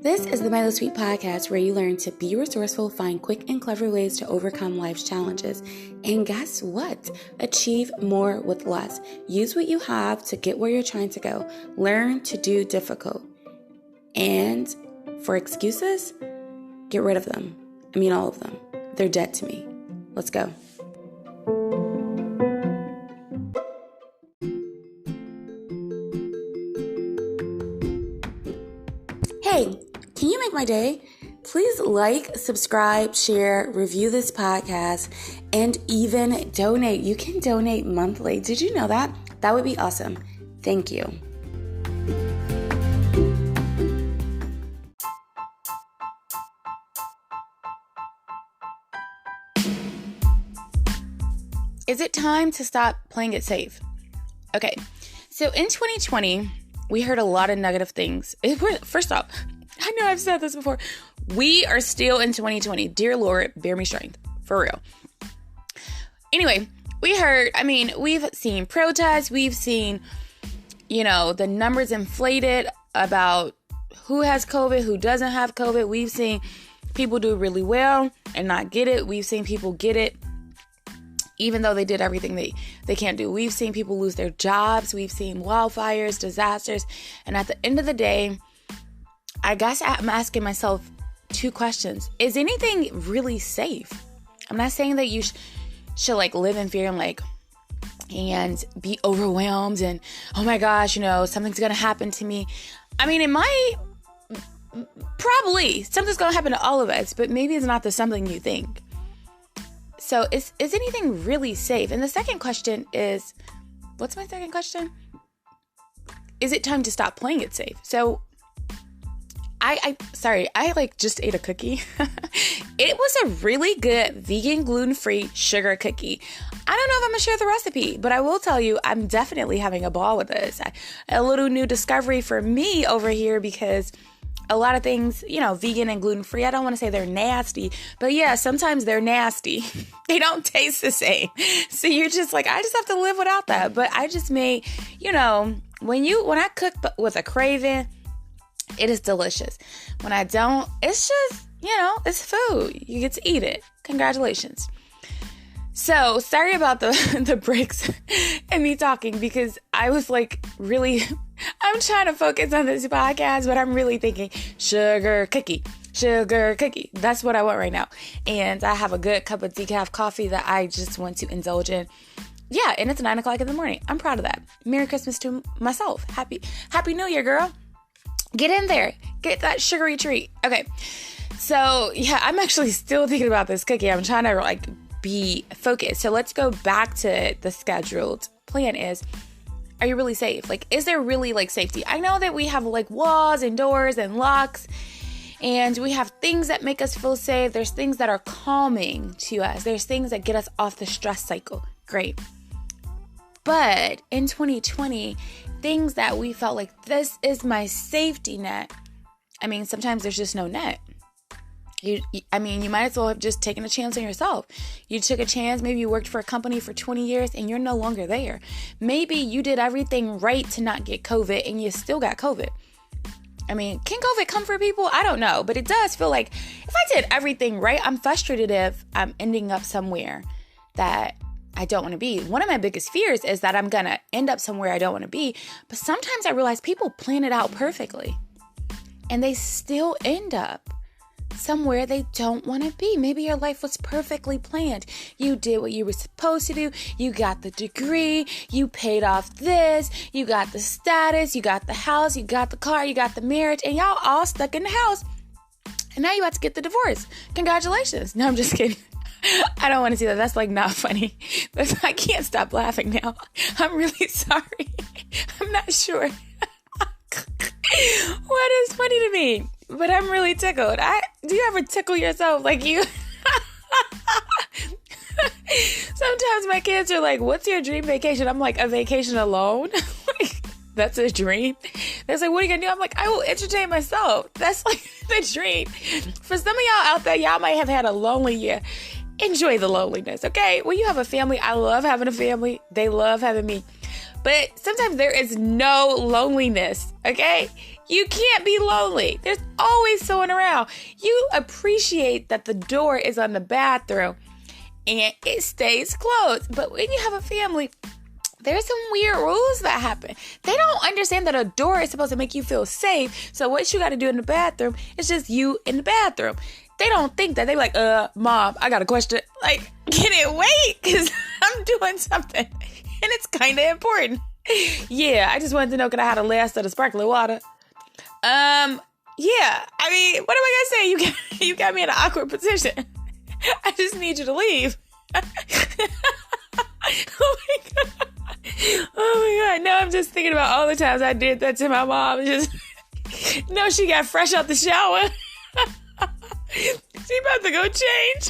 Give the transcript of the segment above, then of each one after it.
This is the Milo Sweet podcast where you learn to be resourceful, find quick and clever ways to overcome life's challenges. And guess what? Achieve more with less. Use what you have to get where you're trying to go. Learn to do difficult. And for excuses, get rid of them. I mean, all of them. They're dead to me. Let's go. Hey, can you make my day? Please like, subscribe, share, review this podcast, and even donate. You can donate monthly. Did you know that? That would be awesome. Thank you. Is it time to stop playing it safe? Okay, so in 2020, we heard a lot of negative things. First off, I know I've said this before. We are still in 2020. Dear Lord, bear me strength. For real. Anyway, we've seen protests. We've seen, the numbers inflated about who has COVID, who doesn't have COVID. We've seen people do really well and not get it. We've seen people get it even though they did everything they can't do. We've seen people lose their jobs. We've seen wildfires, disasters. And at the end of the day, I guess I'm asking myself two questions. Is anything really safe? I'm not saying that you should live in fear and be overwhelmed and, oh my gosh, something's going to happen to me. I mean, it might, probably something's going to happen to all of us, but maybe it's not the something you think. So is anything really safe? And the second question is, what's my second question? Is it time to stop playing it safe? So I just ate a cookie. It was a really good vegan, gluten-free sugar cookie. I don't know if I'm gonna share the recipe, but I will tell you, I'm definitely having a ball with this. A little new discovery for me over here because a lot of things, vegan and gluten-free, I don't want to say they're nasty, but yeah, sometimes they're nasty. They don't taste the same. So you're just I just have to live without that. But I just made, when I cook with a craving, it is delicious. When I don't, it's just, it's food. You get to eat it. Congratulations. So sorry about the breaks and me talking because I was really, I'm trying to focus on this podcast, but I'm really thinking sugar cookie. That's what I want right now. And I have a good cup of decaf coffee that I just want to indulge in. Yeah, and it's 9:00 in the morning. I'm proud of that. Merry Christmas to myself. Happy New Year, girl. Get in there. Get that sugary treat. Okay. So yeah, I'm actually still thinking about this cookie. I'm trying to be focused. So let's go back to the scheduled plan are you really safe? Is there really safety? I know that we have walls and doors and locks and we have things that make us feel safe. There's things that are calming to us. There's things that get us off the stress cycle. Great. But in 2020, things that we felt this is my safety net. Sometimes there's just no net. You might as well have just taken a chance on yourself. You took a chance. Maybe you worked for a company for 20 years and you're no longer there. Maybe you did everything right to not get COVID and you still got COVID. Can COVID come for people? I don't know. But it does feel if I did everything right, I'm frustrated if I'm ending up somewhere that I don't want to be. One of my biggest fears is that I'm going to end up somewhere I don't want to be. But sometimes I realize people plan it out perfectly and they still end up somewhere they don't want to be. Maybe your life was perfectly planned. You did what you were supposed to do. You got the degree. You paid off this. You got the status. You got the house. You got the car. You got the marriage. And y'all all stuck in the house. And now you have to get the divorce. Congratulations. No, I'm just kidding. I don't want to see that. That's not funny. I can't stop laughing now. I'm really sorry. I'm not sure what is funny to me. But I'm really tickled. Do you ever tickle yourself you? Sometimes my kids are what's your dream vacation? I'm a vacation alone? That's a dream? They're what are you going to do? I'm I will entertain myself. That's the dream. For some of y'all out there, y'all might have had a lonely year. Enjoy the loneliness, okay? When you have a family, I love having a family. They love having me. But sometimes there is no loneliness, okay? You can't be lonely. There's always someone around. You appreciate that the door is on the bathroom and it stays closed. But when you have a family, there's some weird rules that happen. They don't understand that a door is supposed to make you feel safe. So what you got to do in the bathroom is just you in the bathroom. They don't think that. They're like, Mom, I got a question. Like, can it wait? Because I'm doing something and it's kind of important. Yeah, I just wanted to know, could I have the last of the sparkling water? Yeah, I mean, what am I gonna say? You got me in an awkward position. I just need you to leave. Oh my God. Oh my God. No, I'm just thinking about all the times I did that to my mom. No, she got fresh out the shower. She about to go change.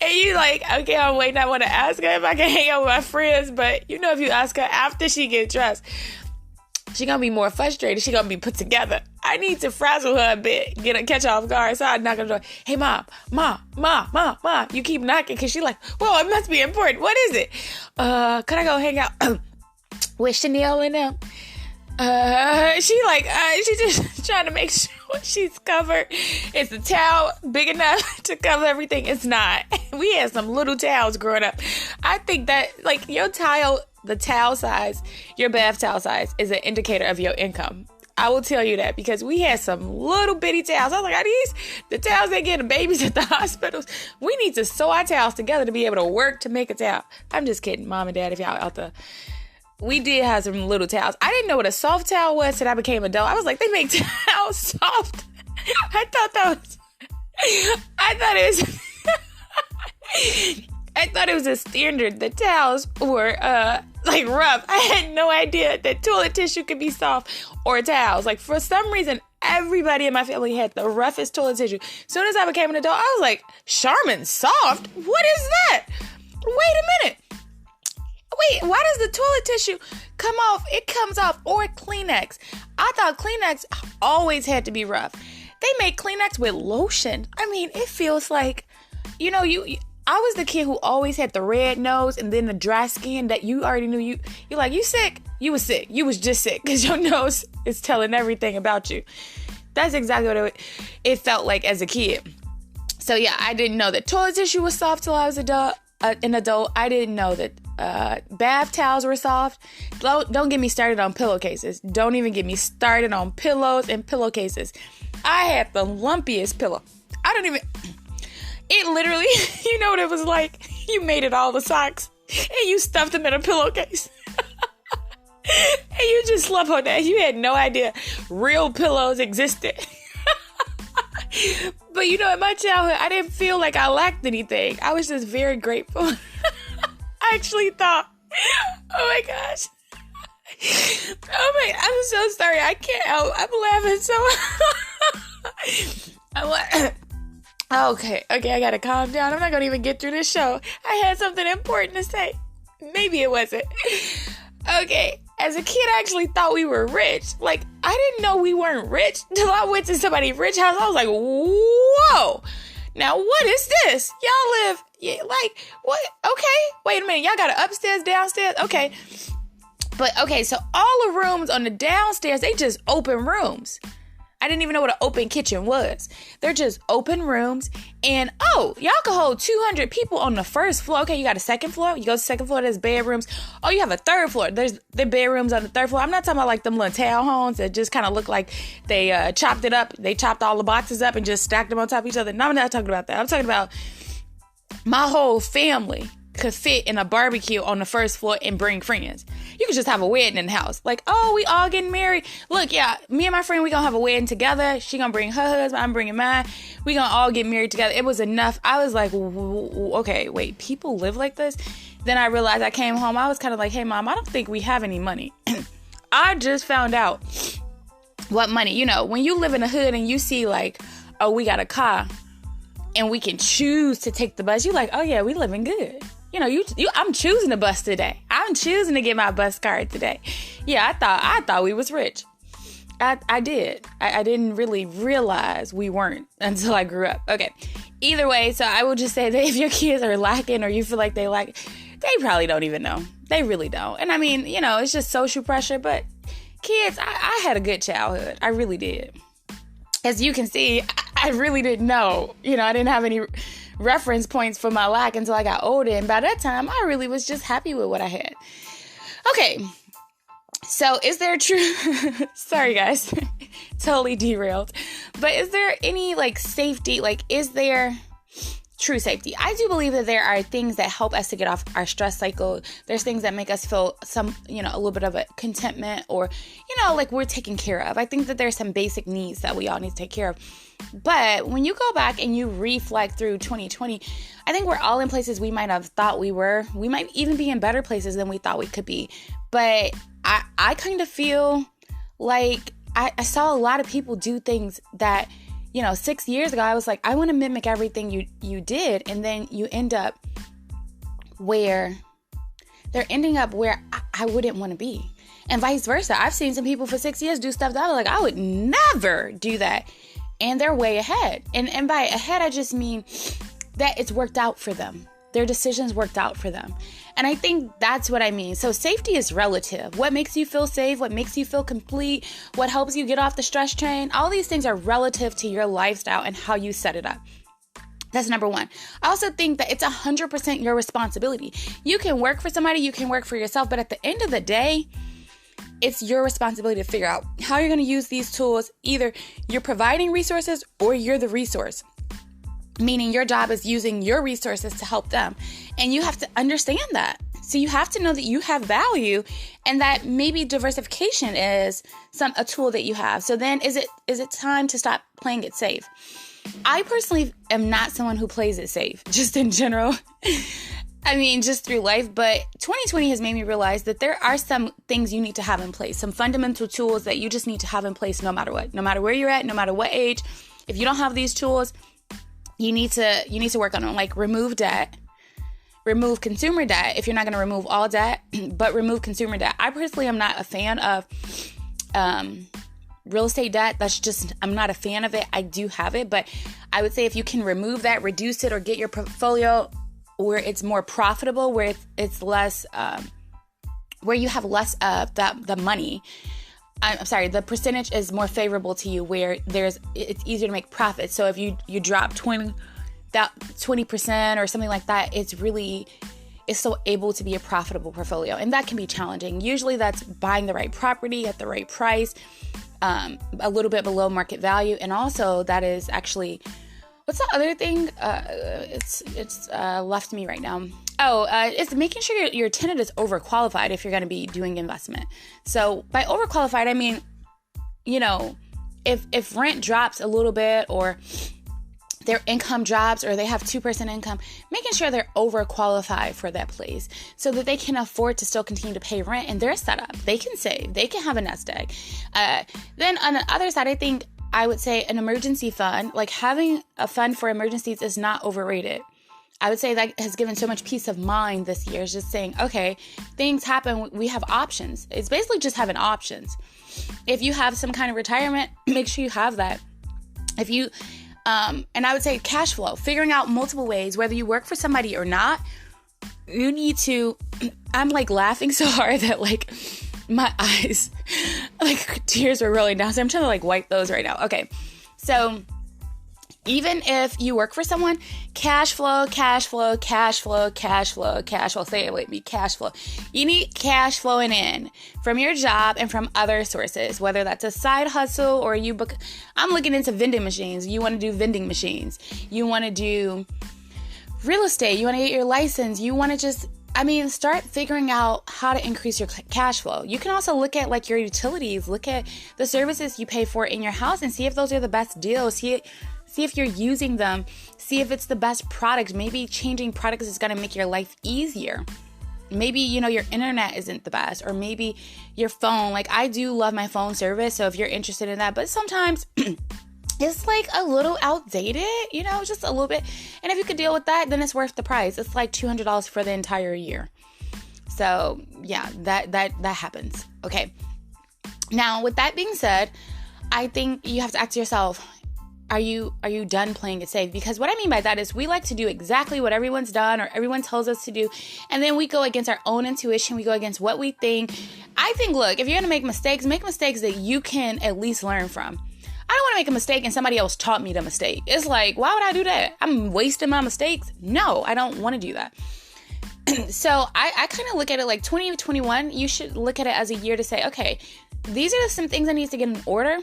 And you like, okay, I'm waiting. I want to ask her if I can hang out with my friends. But you know, if you ask her after she gets dressed, she gonna be more frustrated. She gonna be put together. I need to frazzle her a bit, catch her off guard. So I knock on the door. Hey, mom. You keep knocking because she like, well, it must be important. What is it? Could I go hang out with Chanel and them? She just trying to make sure she's covered. Is the towel big enough to cover everything? It's not. We had some little towels growing up. I think that like the towel size, your bath towel size is an indicator of your income. I will tell you that because we had some little bitty towels. I was like, are these the towels they get the babies at the hospitals? We need to sew our towels together to be able to work to make a towel. I'm just kidding, Mom and Dad, if y'all out there. We did have some little towels. I didn't know what a soft towel was till I became an adult. I was like, they make towels soft. I thought it was a standard. The towels were like rough. I had no idea that toilet tissue could be soft or towels. Like for some reason, everybody in my family had the roughest toilet tissue. As soon as I became an adult, I was like, Charmin soft? What is that? Wait a minute. Wait, why does the toilet tissue come off? It comes off, or Kleenex. I thought Kleenex always had to be rough. They make Kleenex with lotion. I mean, it feels like, you know, I was the kid who always had the red nose and then the dry skin that you already knew you're like, you sick? You was sick. You was just sick because your nose is telling everything about you. That's exactly what it felt like as a kid. So yeah, I didn't know that toilet tissue was soft till I was an adult. I didn't know that bath towels were soft. Don't get me started on pillowcases. Don't even get me started on pillows and pillowcases. I had the lumpiest pillow. It literally, you know what it was like? You made it all the socks and you stuffed them in a pillowcase. And you just slept on that. You had no idea real pillows existed. But you know, in my childhood, I didn't feel like I lacked anything. I was just very grateful. I actually thought, oh my gosh. Oh my, I'm so sorry. I can't help. I'm laughing so Okay, I gotta calm down. I'm not gonna even get through this show. I had something important to say. Maybe it wasn't. Okay, as a kid, I actually thought we were rich. Like, I didn't know we weren't rich till I went to somebody's rich house. I was like, whoa. Now, what is this? Y'all live, like, what? Okay, wait a minute. Y'all got an upstairs, downstairs? Okay. But, okay, so all the rooms on the downstairs, they just open rooms. I didn't even know what an open kitchen was. They're just open rooms. And, y'all can hold 200 people on the first floor. Okay, you got a second floor. You go to the second floor, there's bedrooms. Oh, you have a third floor. There's the bedrooms on the third floor. I'm not talking about like them little townhomes that just kind of look like they chopped it up. They chopped all the boxes up and just stacked them on top of each other. No, I'm not talking about that. I'm talking about my whole family could fit in a barbecue on the first floor and bring friends. You could just have a wedding in the house. Like, oh, we all getting married. Look, yeah, me and my friend, we gonna have a wedding together. She gonna bring her husband, I'm bringing mine. We gonna all get married together. It was enough. I was like, okay, wait, people live like this? Then I realized I came home. I was kind of like, hey, Mom, I don't think we have any money. I just found out what money, you know, when you live in the hood and you see like, oh, we got a car and we can choose to take the bus. You're like, oh yeah, we living good. You know, I'm choosing the bus today. I'm choosing to get my bus card today. Yeah, I thought we was rich. I did. I didn't really realize we weren't until I grew up. Okay. Either way, so I will just say that if your kids are lacking or you feel like they lack, they probably don't even know. They really don't. And I mean, it's just social pressure, but kids, I had a good childhood. I really did. As you can see, I really didn't know. I didn't have any reference points for my lack until I got older. And by that time, I really was just happy with what I had. Okay. So is there sorry guys, totally derailed. But is there any safety? Is there true safety? I do believe that there are things that help us to get off our stress cycle. There's things that make us feel a little bit of a contentment or, we're taken care of. I think that there's some basic needs that we all need to take care of. But when you go back and you reflect through 2020, I think we're all in places we might have thought we were. We might even be in better places than we thought we could be. But I kind of feel like I saw a lot of people do things that, 6 years ago, I was like, I want to mimic everything you did. And then you end up where they're ending up where I wouldn't want to be. And vice versa. I've seen some people for 6 years do stuff that I was like, I would never do that. And they're way ahead. And by ahead, I just mean that it's worked out for them. Their decisions worked out for them. And I think that's what I mean. So safety is relative. What makes you feel safe? What makes you feel complete? What helps you get off the stress train? All these things are relative to your lifestyle and how you set it up. That's number one. I also think that it's 100% your responsibility. You can work for somebody, you can work for yourself, but at the end of the day, it's your responsibility to figure out how you're going to use these tools. Either you're providing resources or you're the resource. Meaning your job is using your resources to help them. And you have to understand that. So you have to know that you have value and that maybe diversification is a tool that you have. So then is it time to stop playing it safe? I personally am not someone who plays it safe, just in general. I mean, just through life. But 2020 has made me realize that there are some things you need to have in place, some fundamental tools that you just need to have in place no matter what, no matter where you're at, no matter what age. If you don't have these tools, you need to work on them, like remove debt, remove consumer debt. If you're not going to remove all debt, but remove consumer debt. I personally am not a fan of real estate debt. I'm not a fan of it. I do have it, but I would say if you can remove that, reduce it, or get your portfolio where it's more profitable, where it's less, where you have less of the money. I'm sorry, the percentage is more favorable to you where it's easier to make profits. So if you drop 20% or something like that, it's still able to be a profitable portfolio. And that can be challenging. Usually that's buying the right property at the right price, a little bit below market value. And also that is actually, what's the other thing? It's left me right now. It's making sure your tenant is overqualified if you're going to be doing investment. So by overqualified, I mean, if rent drops a little bit or their income drops or they have 2% income, making sure they're overqualified for that place so that they can afford to still continue to pay rent and they're set up. They can save. They can have a nest egg. Then on the other side, I would say an emergency fund, like having a fund for emergencies is not overrated. I would say that has given so much peace of mind this year, is just saying, okay, things happen. We have options. It's basically just having options. If you have some kind of retirement, make sure you have that. If you, and I would say cash flow, figuring out multiple ways, whether you work for somebody or not, you need to, I'm laughing so hard that my eyes, tears were rolling down. So I'm trying to wipe those right now. Okay. So even if you work for someone, cash flow, cash flow, cash flow, cash flow, cash flow. Say it with me, cash flow. You need cash flowing in from your job and from other sources, whether that's a side hustle or I'm looking into vending machines. You want to do vending machines. You want to do real estate. You want to get your license. You want to start figuring out how to increase your cash flow. You can also look at your utilities, look at the services you pay for in your house and see if those are the best deals. See if you're using them. See if it's the best product. Maybe changing products is going to make your life easier. Maybe, your internet isn't the best, or maybe your phone. I do love my phone service. So if you're interested in that, but sometimes it's a little outdated, just a little bit. And if you could deal with that, then it's worth the price. It's $200 for the entire year. So yeah, that happens. Okay. Now, with that being said, I think you have to ask yourself, are you done playing it safe? Because what I mean by that is we like to do exactly what everyone's done or everyone tells us to do. And then we go against our own intuition. We go against what we think. I think, look, if you're going to make mistakes that you can at least learn from. I don't want to make a mistake and somebody else taught me the mistake. It's like, why would I do that? I'm wasting my mistakes. No, I don't want to do that. So I kind of look at it like 2021, you should look at it as a year to say, okay, these are some things I need to get in order.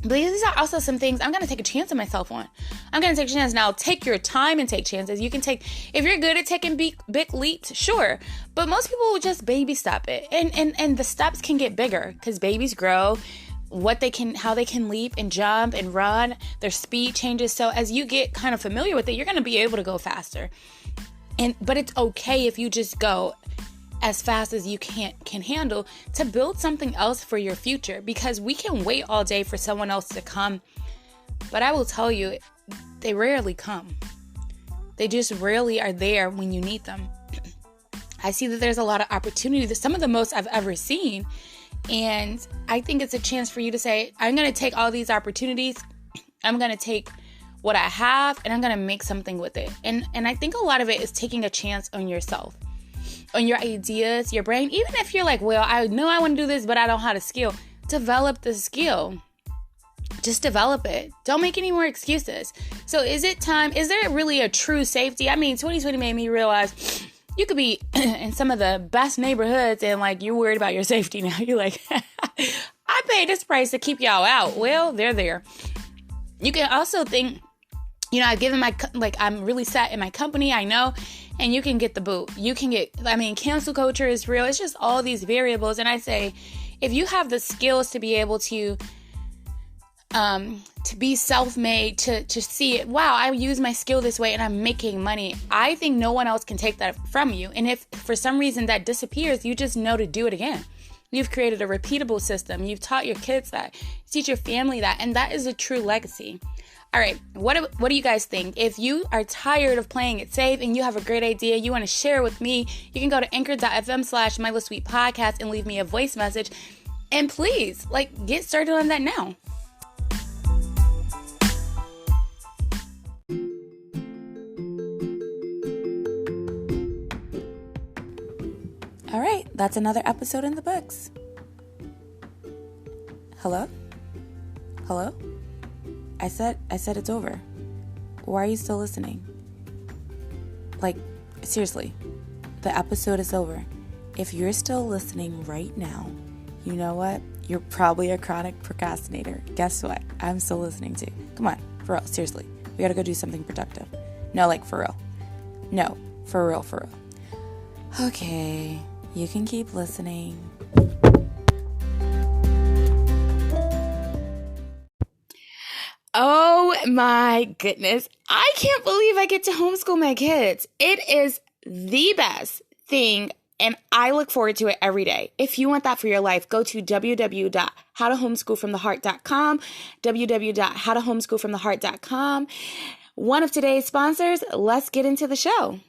But these are also some things I'm going to take a chance on myself on. I'm going to take a chance. Now, take your time and take chances. You can take, if you're good at taking big leaps, sure. But most people will just baby step it. And the steps can get bigger because babies grow. How they can leap and jump and run, their speed changes. So as you get kind of familiar with it, you're going to be able to go faster. But it's okay if you just go as fast as you can handle to build something else for your future, because we can wait all day for someone else to come. But I will tell you, they rarely come. They just rarely are there when you need them. I see that there's a lot of opportunity, some of the most I've ever seen. And I think it's a chance for you to say, I'm going to take all these opportunities. I'm going to take what I have and I'm going to make something with it. And I think a lot of it is taking a chance on yourself, on your ideas, your brain. Even if you're like, well, I know I want to do this, but I don't have the skill. Develop the skill. Just develop it. Don't make any more excuses. So is it time? Is there really a true safety? I mean, 2020 made me realize you could be in some of the best neighborhoods and like you're worried about your safety now. You're like, I paid this price to keep y'all out. Well, they're there. You can also think, I've given I'm really set in my company, I know, and you can get the boot. You can cancel culture is real. It's just all these variables. And I say, if you have the skills to be able to be self-made, to see it, wow, I use my skill this way and I'm making money. I think no one else can take that from you. And if for some reason that disappears, you just know to do it again. You've created a repeatable system. You've taught your kids that, teach your family that, and that is a true legacy. All right, what do you guys think? If you are tired of playing it safe and you have a great idea, you want to share with me, you can go to anchor.fm/MyLittlesweetPodcast and leave me a voice message. And please, get started on that now. All right, that's another episode in the books. Hello? I said it's over. Why are you still listening? Seriously, the episode is over. If you're still listening right now, you know what? You're probably a chronic procrastinator. Guess what? I'm still listening too. Come on, for real, seriously. We gotta go do something productive. No, for real. No, for real. Okay, you can keep listening. Oh my goodness. I can't believe I get to homeschool my kids. It is the best thing and I look forward to it every day. If you want that for your life, go to www.howtohomeschoolfromtheheart.com, www.howtohomeschoolfromtheheart.com. One of today's sponsors, let's get into the show.